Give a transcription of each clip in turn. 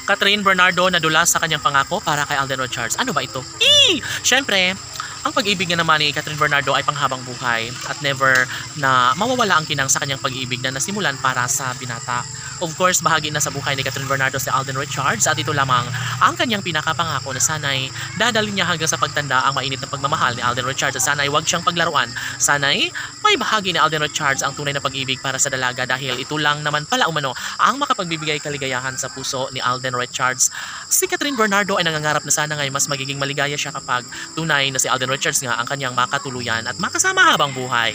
Catherine Bernardo nadulas sa kanyang pangako para kay Alden Richards. Ano ba ito? Siyempre, ang pag-ibig nga naman ni Catherine Bernardo ay panghabang buhay at never na mawawala ang kinang sa kanyang pag-ibig na nasimulan para sa binata. Of course, bahagi na sa buhay ni Catherine Bernardo si Alden Richards at ito lamang ang kanyang pinakapangako na sana'y dadalhin niya hanggang sa pagtanda ang mainit na pagmamahal ni Alden Richards at sana'y huwag siyang paglaruan. Sana'y may bahagi ni Alden Richards ang tunay na pag-ibig para sa dalaga dahil ito lang naman pala umano ang makapagbibigay kaligayahan sa puso ni Alden Richards. Si Catherine Bernardo ay nangangarap na sana ngay mas magiging maligaya siya kapag tunay na si Alden Richards nga ang kanyang makatuluyan at makasama habang buhay.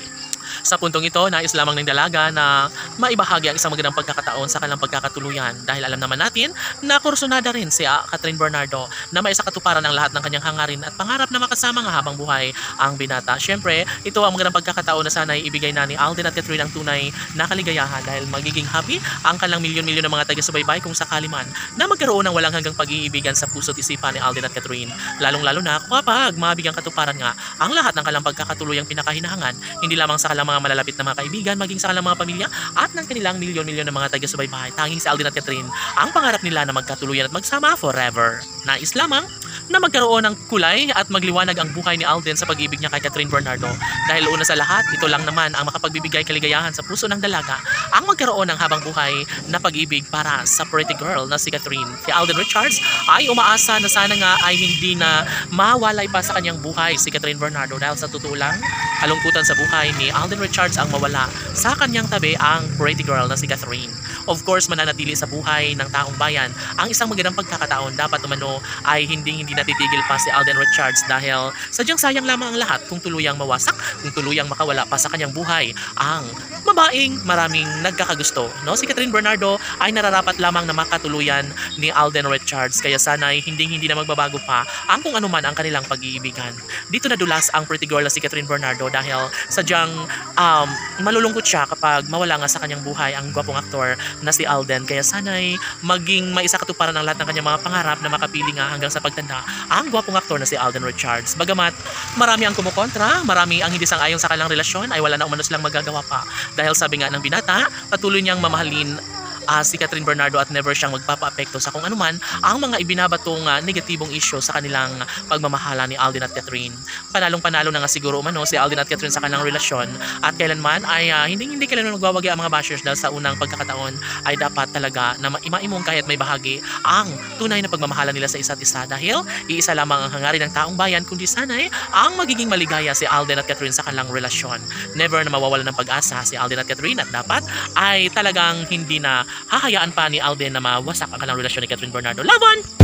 Sa puntong ito, nais lamang ng dalaga na maibahagi ang isang magandang pagkakataon sa kanilang pagkakatuluyan dahil alam naman natin na kursunada rin si Catherine Bernardo na may sakatuparan ang lahat ng kanyang hangarin at pangarap na makasama nga habang buhay ang binata. Siyempre, ito ang magandang pagkakataon na sana ibigay na ni Alden at Catherine ang tunay na kaligayahan dahil magiging happy ang kanilang milyon-milyon ng mga taga-subaybay kung sakali man na magkaroon ng walang hanggang pag-iibigan sa puso't isipan ni Alden at Catherine. Lalong-lalo na kapag mabigyang katuparan nga ang lahat ng kanilang pagkakatuluyang pinakahinahangan, hindi lamang sa kanilang mga malalapit na mga kaibigan, maging sa kanilang mga pamilya at ng kanilang milyon-milyon ng mga taga-subaybay. Tanging si Alden at Catherine ang pangarap nila na magkatuluyan at magsama forever. Nais lamang na magkaroon ng kulay at magliwanag ang buhay ni Alden sa pag-ibig niya kay Catherine Bernardo. Dahil una sa lahat, ito lang naman ang makapagbibigay kaligayahan sa puso ng dalaga, ang magkaroon ng habang buhay na pag-ibig para sa pretty girl na si Catherine. Si Alden Richards ay umaasa na sana nga ay hindi na mawalay pa sa kanyang buhay si Catherine Bernardo dahil sa totoo lang, kalungkutan sa buhay ni Alden Richards ang mawala sa kanyang tabi ang pretty girl na si Catherine. Of course, mananatili sa buhay ng taong bayan ang isang magandang pagkakataon. Dapat umano ay hindi natitigil pa si Alden Richards dahil sadyang sayang lamang ang lahat kung tuluyang mawasak, kung tuluyang makawala pa sa kanyang buhay ang babaeng maraming nagkakagusto. No? Si Catherine Bernardo ay nararapat lamang na makatuluyan ni Alden Richards kaya sana'y hindi na magbabago pa ang kung anuman ang kanilang pag-iibigan. Dito nadulas ang pretty girl na si Catherine Bernardo dahil sadyang malulungkot siya kapag mawala nga sa kanyang buhay ang gwapong aktor na si Alden. Kaya sana'y maging maisakatuparan ang lahat ng kanyang mga pangarap na makapili nga hanggang sa pagtanda ang gwapong aktor na si Alden Richards. Bagamat marami ang kumukontra, marami ang hindi sang-ayon sa kanilang relasyon, ay wala na umano silang magagawa pa. Dahil sabi nga ng binata, patuloy niyang mamahalin si Catherine Bernardo at never siyang magpapaapekto sa kung anuman ang mga ibinabatong negatibong issue sa kanilang pagmamahala ni Alden at Catherine. Panalong-panalo na nga siguro umano si Alden at Catherine sa kanilang relasyon at kailanman ay hindi kailanman magwawagi ang mga bashers dahil sa unang pagkakataon ay dapat talaga na maimong kahit may bahagi ang tunay na pagmamahala nila sa isa't isa dahil iisa lamang ang hangarin ng taong bayan kundi sana'y ang magiging maligaya si Alden at Catherine sa kanilang relasyon. Never na mawawala ng pag-asa si Alden at Catherine at dapat ay talagang hindi na hahayaan pa ni Alden na mawasak ang kanilang relasyon ni Catherine Bernardo. Laban!